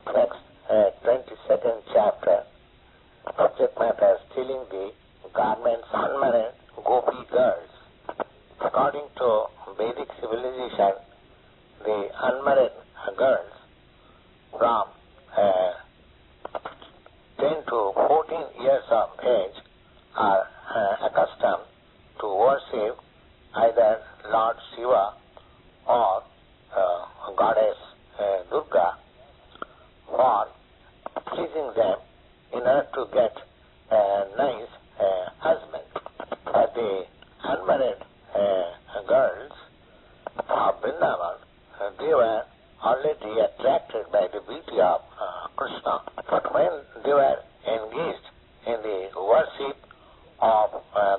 Next, 22nd chapter, subject matter, stealing the garments, unmarried Gopi girls. According to Vedic civilization, the unmarried girls from 10 to 14 years of age are accustomed to worship either Lord Śiva or Goddess Durgā for pleasing them in order to get a nice husband. But the unmarried girls of Vṛndāvana, they were already attracted by the beauty of Krishna. But when they were engaged in the worship of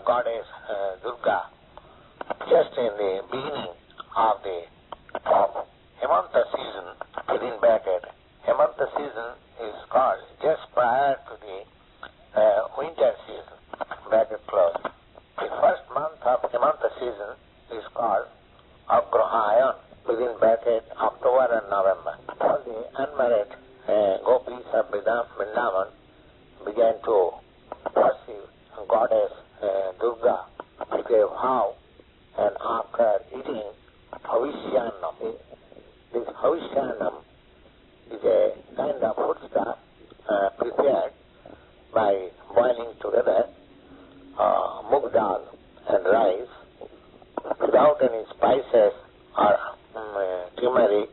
Goddess Durgā, just in the beginning of Hemanta season, within bracket, Hemanta season is called just prior to the winter season, bracket closed. The first month of Hemanta season is called Agrahāyana, within bracket October and November. All the unmarried gopis of Vṛndāvana began to worship Goddess Durgā with a vow, and after eating haviṣyānna, this haviṣyānna is a kind of foodstuff prepared by boiling together mung dal and rice without any spices or turmeric.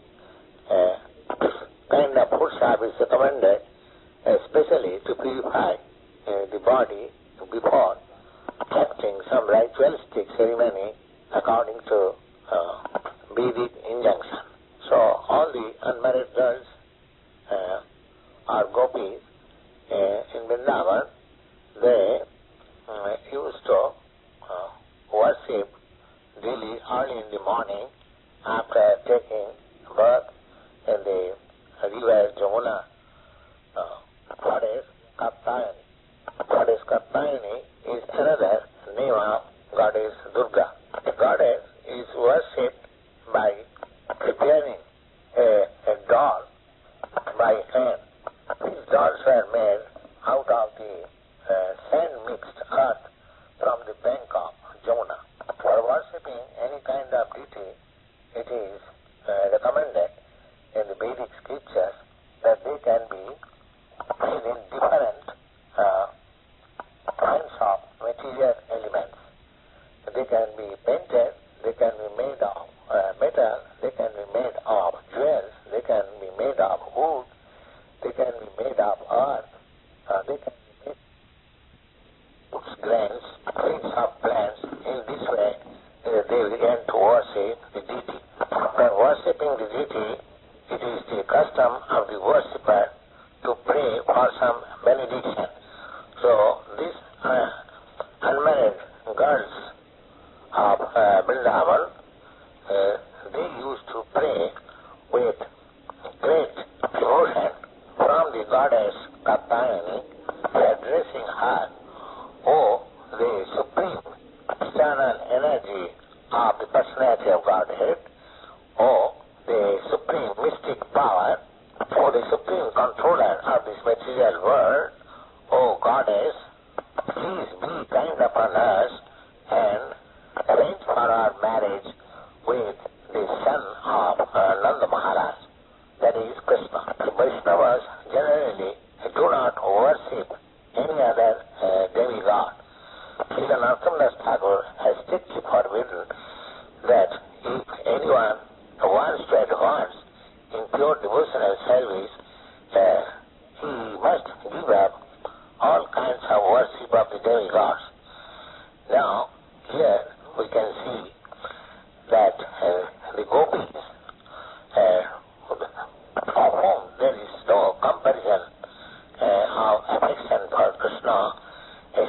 Kind of foodstuff is recommended especially to purify the body before acting some ritualistic ceremony according to Vedic injunction. So all the unmarried girls are gopis in Vṛndāvana. They used to worship daily early in the morning after taking birth in the river Yamunā. Goddess Kātyāyanī. Goddess Kātyāyanī is another name of Goddess Durgā. The goddess is worshipped by preparing a doll by hand. These dolls were made out of the sand-mixed earth from the bank of Yamunā. For worshipping any kind of deity, it is recommended in the Vedic scriptures that they can be made in different kinds of material elements. They can be painted, they can be made of metal, they can be made of jewels, they can be made of wood, they can be made of earth, they can be made of grains, grains of plants. In this way, they began to worship the deity. After worshipping the deity, it is the custom of the worshipper to pray for some benediction. So these unmarried girls of Vṛndāvana, they used to pray with great devotion from the Goddess Kātyāyanī, addressing her, "O the supreme external energy of the personality of Godhead, O the supreme mystic power, O the supreme controller of this material world, O Goddess, please be kind upon us and arrange for our marriage with the son of Nanda Maharaj, that is Kṛṣna." The Vaishnavas generally do not worship any other demigod. Srila Narottam Thakur has strictly forbidden that if anyone wants to advance in pure devotional service, he must give up all kinds of worship of the demigods. Now, here we can see that the gopis, for whom there is no comparison of affection for Krishna,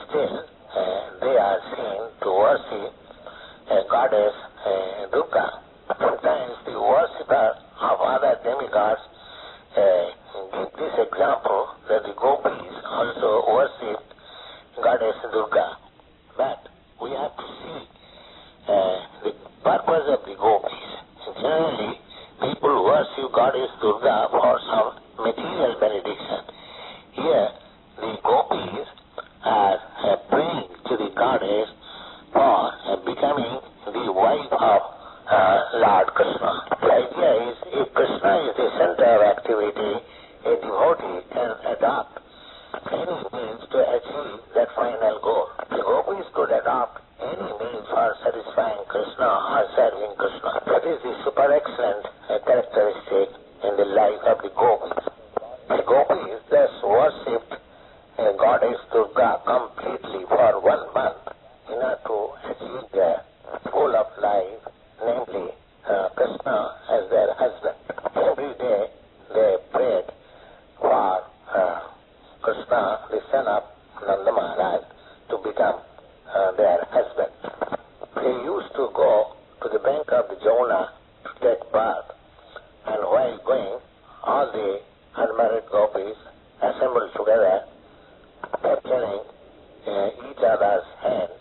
still they are seen to worship Goddess Durgā. Sometimes the worshipper of other demigods give this example that the gopis also worshipped Goddess Durgā. But we have to see activity, a devotee can adopt any means to achieve that final goal. The gopis could adopt any means for satisfying Krishna or serving Krishna. That is the super excellent characteristic in the life of the gopis. The gopis thus worshipped Goddess Durgā completely for 1 month in order to achieve their goal of life, namely Krishna as their husband. Every day they prayed for Krsna, the son of Nanda Maharaj, to become their husband. They used to go to the bank of the Yamunā to take bath, and while going, all the unmarried gopis assembled together, capturing each other's hand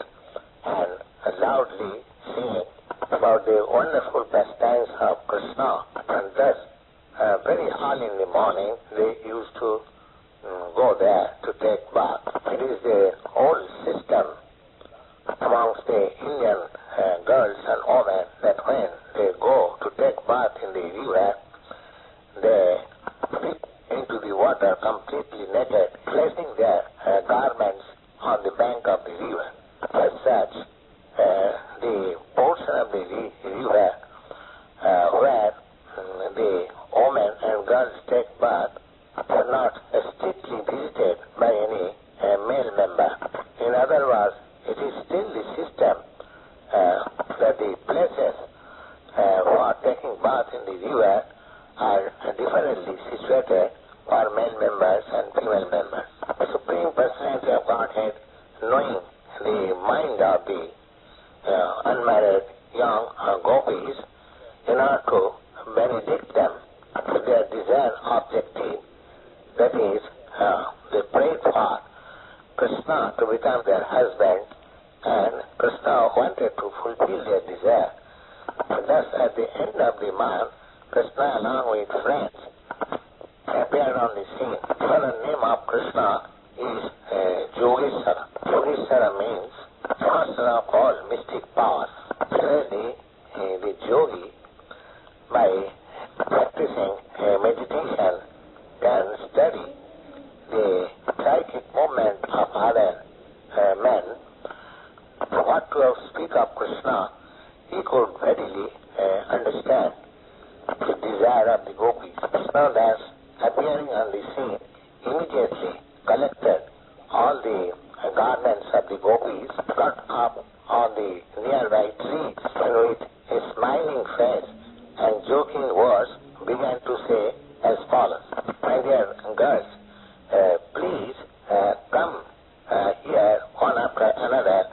and loudly singing about the wonderful pastimes of Krishna. And thus, very early in the morning, they used to go there to take bath. It is the old system amongst the Indian girls and women that when they go to take bath in the river, they dip into the water completely naked, placing their garments on the bank of the river. As such, the portion of the river where the women and girls take bath are not strictly visited by any male member. In other words, it is still the system that the places for taking bath in the river are differently situated for male members and female members. The Supreme Personality of Godhead, knowing the mind of the unmarried young gopis, in order to benedict them with their desired objective, that is, they prayed for Krsna to become their husband, and Krsna wanted to fulfill their desire. Thus, at the end of the month, Krsna, along with friends, appeared on the scene. For the name of Krishna is Yogeshwara. Yogeshwara means master of all mystic powers. Clearly, the yogi, by practicing meditation, can study the psychic movement of other men. What to speak of Krishna, he could readily understand the desire of the gopis. Krishna, thus appearing on the scene, immediately collected all the garments of the gopis, got up on the nearby trees, and with a smiling face and joking words began to say as follows: "My dear girls, please come here one after another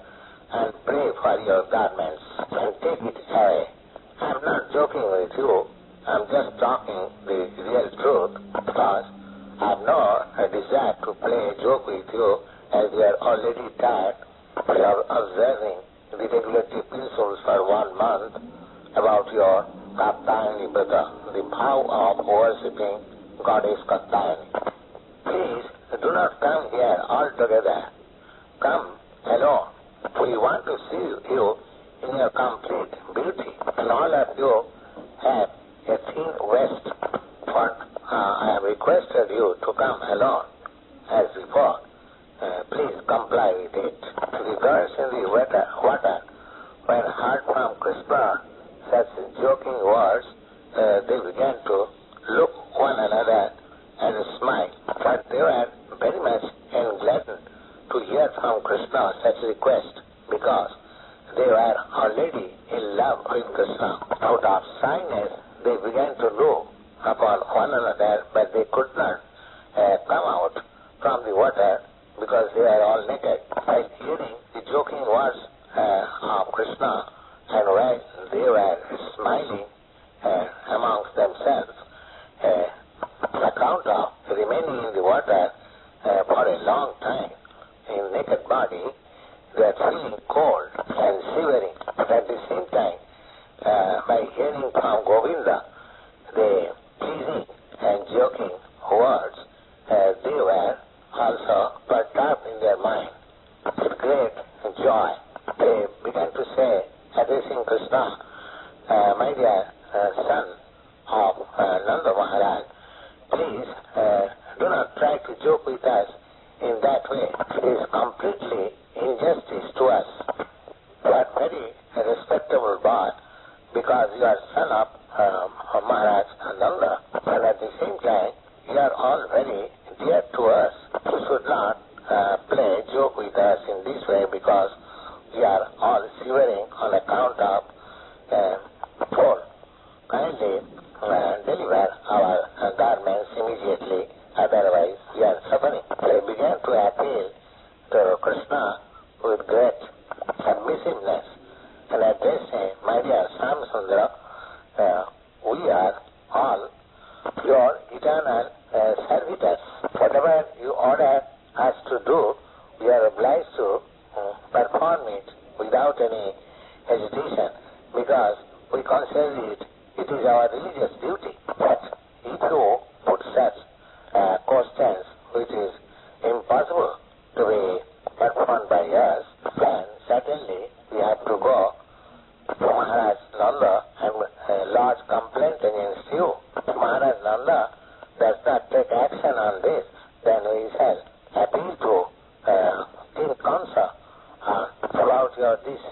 and pray for your garments and take it away. I am not joking with you. I am just talking the real truth, because I have no desire to play a joke with you, as we are already tired of observing the regulative principles for 1 month about your Kātyāyanī brother, the vow of worshipping Goddess Kātyāyanī. Please do not come here all together. Come alone. We want to see you in your complete beauty. And all of you have a thin waist, but I have requested you to come alone as before. Please comply with it." The girls in the water, when heard from Krishna such joking words, they began to look one another and smile. But they were very much gladdened to hear from Krishna such request, because they were already in love with Krishna. Out of shyness, they began to look upon one another, but they could not come out from the water because they were all naked. By hearing the joking words of Krishna, and while they were smiling amongst themselves, on account of remaining in the water for a long time in naked body, they are feeling cold and shivering. But at the same time, by hearing from Govinda the pleasing and joking words, they were also perturbed in their mind with great joy. They began to say, addressing Krishna, "My dear son of Nanda Maharaj, joke with us in that way. It is completely injustice to us. You are very respectable boy because you are son of Maharaj Nanda, and at the same time you are all very dear to us. You should not play joke with us in this way because we are all shivering on account of cold. Kindly deliver our garments immediately, otherwise we are suffering. They began to appeal to Kṛṣna with great submissiveness and addressed him, my dear Samsundara, we are all your eternal servitors. Whatever you order us to do, we are obliged to perform it without any hesitation because we consider it is our religious duty. But if you put such questions which is impossible to be performed by us, then certainly we have to go to Maharaj Nanda and lodge complaint against you. If Maharaj Nanda does not take action on this, then we shall appeal to King Kamsa about your this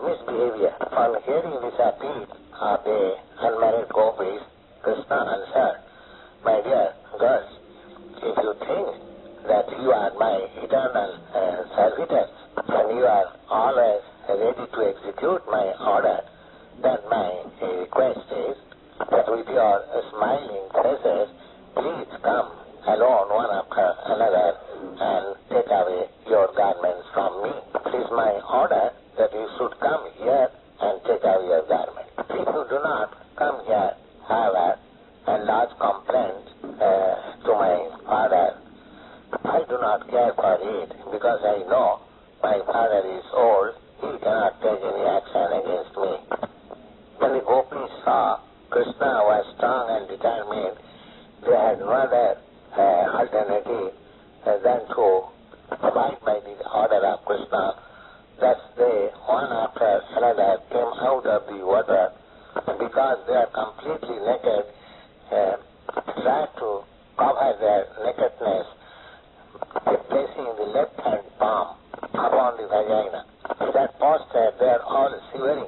misbehavior. On hearing this appeal of the unmarried gopis, Kṛṣna answered, my dear girls, if you think that you are my eternal servitors and you are always ready to execute my order, then my request is that with your smiling faces, please come alone one after another and take away your garments from me. It is my order that you should come here and take away your garments. If you do not come here, however, and lodge complaint to my father, I do not care for it because I know my father is old, he cannot take any action against me. When the gopis saw Kṛṣna was strong and determined, they had no other alternative than to abide by the order of Kṛṣna. Thus they, one after another, came out of the water because they are completely naked, tried to cover their nakedness by placing the left hand palm upon the vagina. In that posture they are all shivering,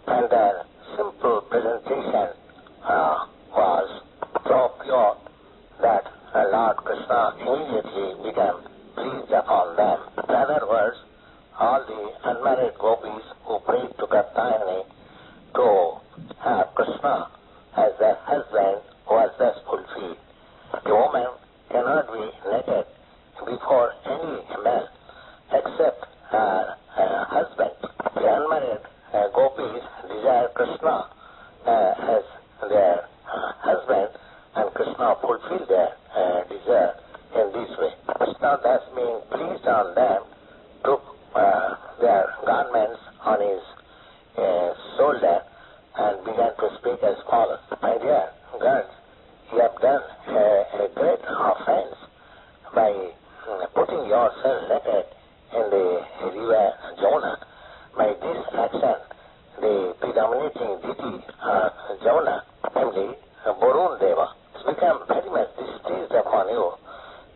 and their simple presentation was so pure that Lord Kṛṣna immediately became pleased upon them. In other words, all the unmarried gopis who prayed to Kātyāyanī to have Kṛṣna as their husband was thus fulfilled. The woman cannot be naked before any man except her husband. The unmarried gopis desire Kṛṣna as their husband, and Kṛṣna fulfilled their desire in this way. Kṛṣna, thus being pleased on them, took their garments on his shoulder and began to speak as follows. My dear girls, you have done a great offense by putting yourself naked in the river Yamunā. By this action, the predominating deity Yamunā, namely Vṛndāvana, has become very much displeased upon you.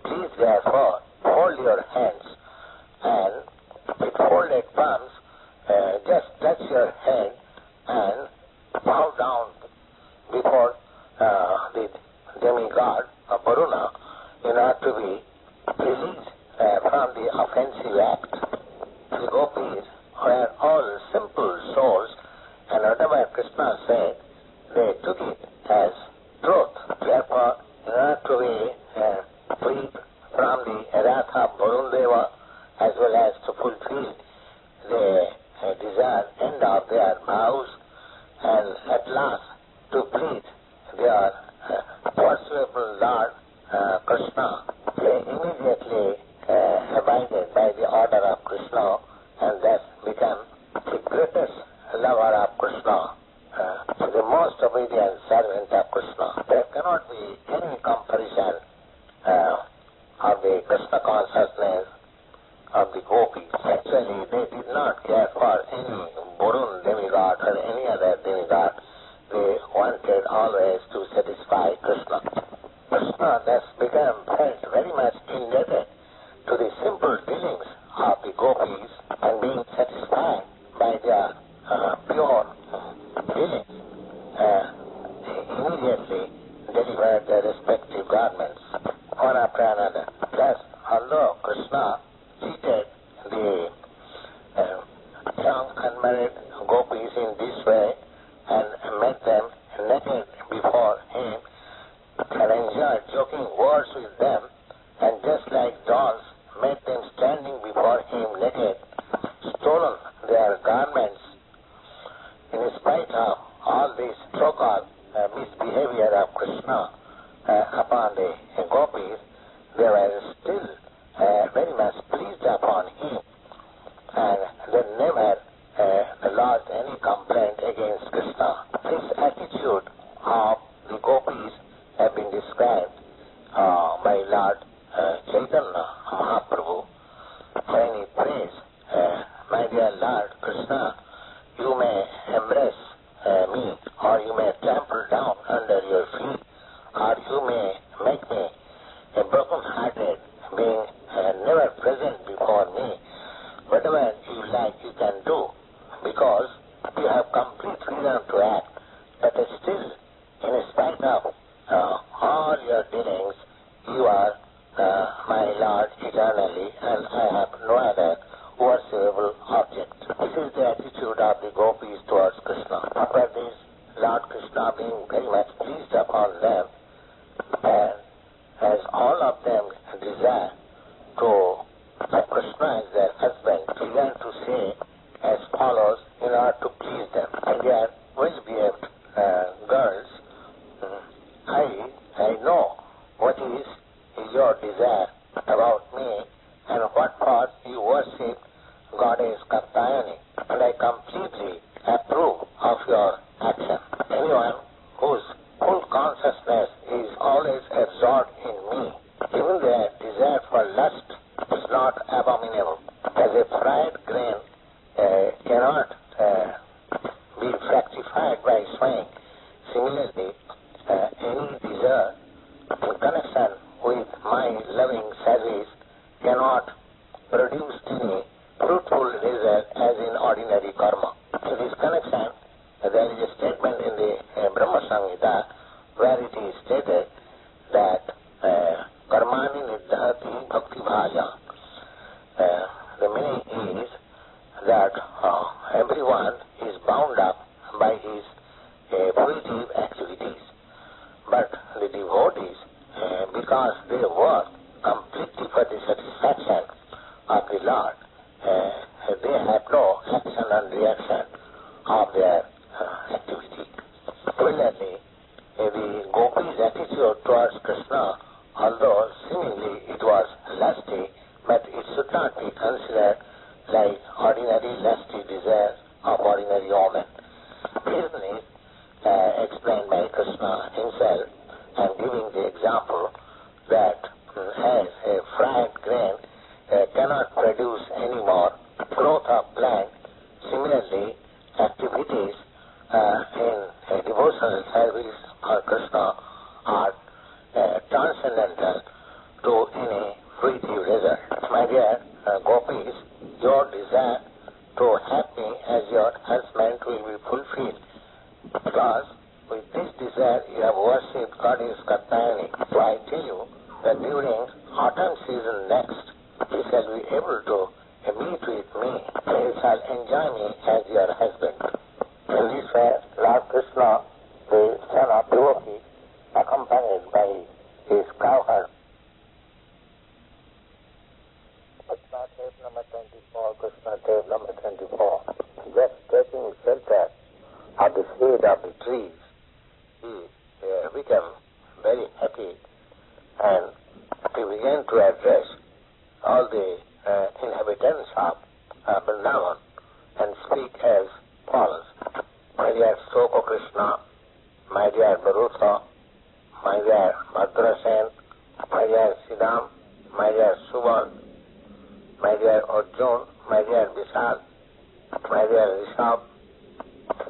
Please therefore hold your hands and with folded palms just touch your head and bow down before the demigod Varuna in order to be released from the offensive act. The gopis were all simple souls, and whatever Kṛṣna said, they took it as truth. Therefore, in order to be freed from the wrath of Vṛndāvana as well as to fulfill the desired end of their vows, and at last to please their pursuable Lord Kṛṣna, they immediately abided by the order of Kṛṣna and thus become the greatest lover of Kṛṣna, the most obedient servant of Kṛṣna. There cannot be any comparison of the Kṛṣna consciousness of the gopis. Actually, they did not care for any Varun demigod or any other demigod. They wanted always to satisfy Kṛṣna. Kṛṣna thus became felt very much garments, one after another. Plus, although Krishna cheated the young unmarried gopis in this way and made them naked before him, and enjoyed joking words with them, and just like dolls made them standing before him naked, stolen their garments. In spite of all this so-called misbehavior of Krishna upon the gopis, they were still very much pleased upon him, and they never lodged any complaint against Krishna. This attitude of the gopis have been described by Lord Chaitanya Mahaprabhu when he prays, "My dear Lord Krishna, you may embrace me, or you may trample down under your feet, or you may make me a broken-hearted, being never present before me. Whatever you like you can do, because you have complete freedom to act, but still, in spite of all your dealings, you are my Lord eternally, and I have no other worshipable object." This is the attitude of the gopis towards Krishna. After this, Lord Krishna being very much pleased upon them, and as all of them desire to have Krishna as their husband, began to say as follows in order to please them. "And they are well-behaved girls, I know what is your desire about me and what for you worship Goddess Kātyāyanī, and I completely approve of your action. Anyone whose full consciousness is always absorbed in me, even their desire for lust is not abominable. As a fried grain cannot be fructified by swaying, similarly, any desire in connection with my loving service cannot produce any fruitful result as in ordinary karma." To this connection, there is a statement in the Brahma Samhita where it is stated that karmani niddhati bhakti bhaya. The meaning is that everyone is bound up by his fruitive activities, but the devotees, because they work completely for the satisfaction of the Lord, they have no action and reaction of their activity. Similarly, the gopis' attitude towards Krishna, although seemingly it was lusty, but it should not be considered like ordinary lusty desires of ordinary women. Reason is explained by Krishna himself, and giving the example that as a fried grain cannot produce any more growth of plant, similarly activities in devotional service for Krishna are transcendental to any fruitive result. My dear gopis, your desire to have me as your husband will be fulfilled, because with this desire you have worshipped Goddess Kātyāyanī. So I tell you that during autumn season next, you shall be able to meet with me, and you shall enjoy me as your husband. In this way, Lord Krishna, the son of Gopi, accompanied by his cowherd. Krishna tape number 24, Krishna tape number 24. Just taking shelter of the shade of the trees, he became very happy, and he began to address all the inhabitants of Vṛndāvana and speak as follows. My dear Soko Krishna, my dear Bharuta, my dear Bhadrasen, my dear Siddham, my dear Subal, my dear Arjun, my dear Vishal, my dear Rishabh,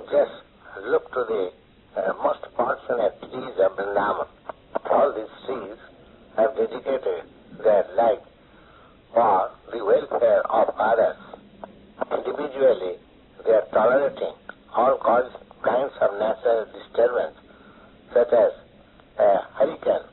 just look to the most fortunate trees of Vṛndāvana. All these trees have dedicated their life for the welfare of others. Individually, they are tolerating all kinds of natural disturbance, such as hurricane,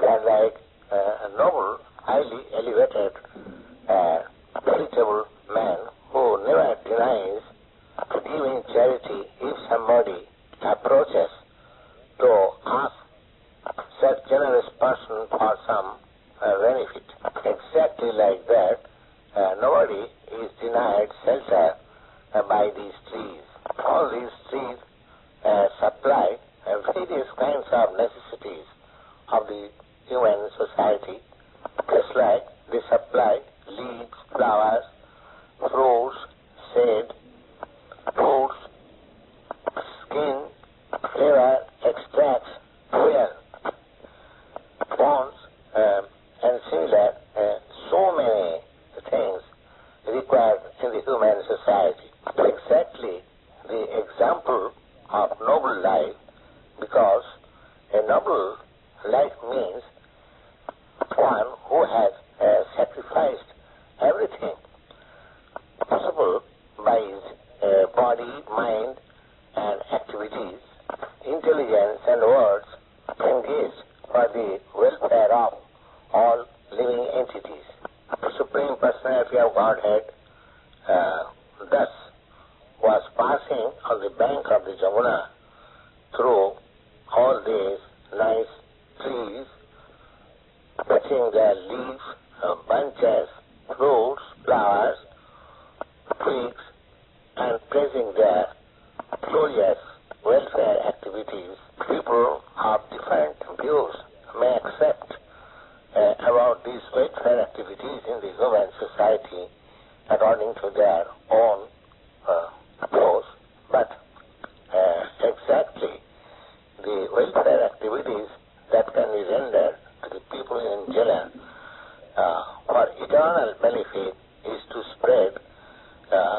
and like a noble, highly elevated, veritable man who never denies giving charity if somebody approaches to ask such generous person for some benefit. Exactly like that, nobody is denied shelter by these trees. All these trees supply various kinds of necessities of the human society, just like they supply leaves, flowers, fruits, shade, foods, skin, flavor, extracts, oil, bones, and similar, so many things required in the human society. Exactly the example of noble life, because a noble life means one who has sacrificed everything possible by his body, mind, and activities, intelligence and words engaged for the welfare of all living entities. The Supreme Personality of Godhead thus was passing on the bank of the Yamunā through all these nice trees, touching their leaves, bunches, fruits, flowers, twigs, and praising their glorious welfare activities. People of different views may accept about these welfare activities in the human society according to their own views, but exactly the welfare activities that can be rendered to the people in general for eternal benefit is to spread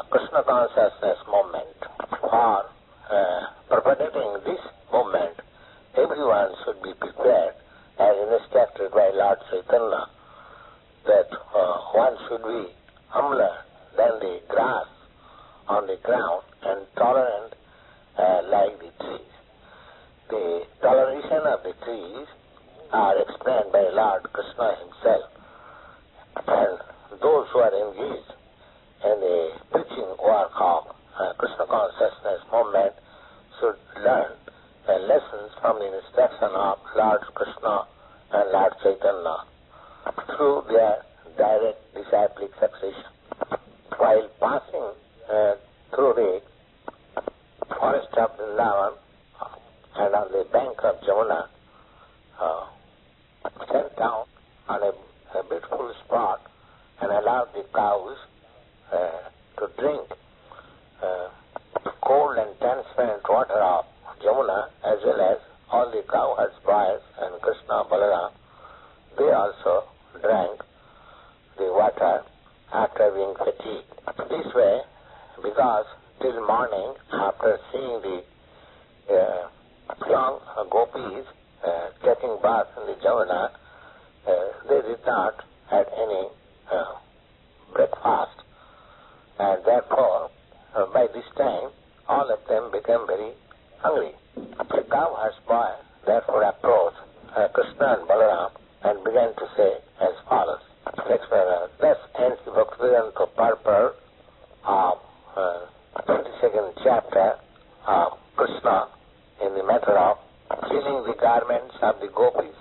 Krishna consciousness movement. For propagating this movement, everyone should be prepared, as instructed by Lord Chaitanya, that one should be humbler than the grass on the ground and tolerant like the trees. The toleration of the trees are explained by Lord Krishna himself, and those who are engaged in the preaching work of Krishna consciousness movement should learn lessons from the instruction of Lord Krishna and Lord Chaitanya through their direct disciplic succession. While passing through the forest of Vṛndāvana and on the bank of Yamunā, sat down on a beautiful spot and allowed the cows to drink cold and transparent water of Yamunā, as well as all the cowherds, boys, and Kṛṣna, Balarāma. They also drank the water after being fatigued. This way, because till morning, after seeing the young gopīs taking bath in the Yamunā, they did not have any breakfast, and therefore, by this time, all of them became very hungry. The cowherd's boy therefore approached Kṛṣna and Balarāma and began to say as follows. Thus ends the Bhakti purport of 22nd chapter of Kṛṣna in the matter of cleaning the garments of the gopīs.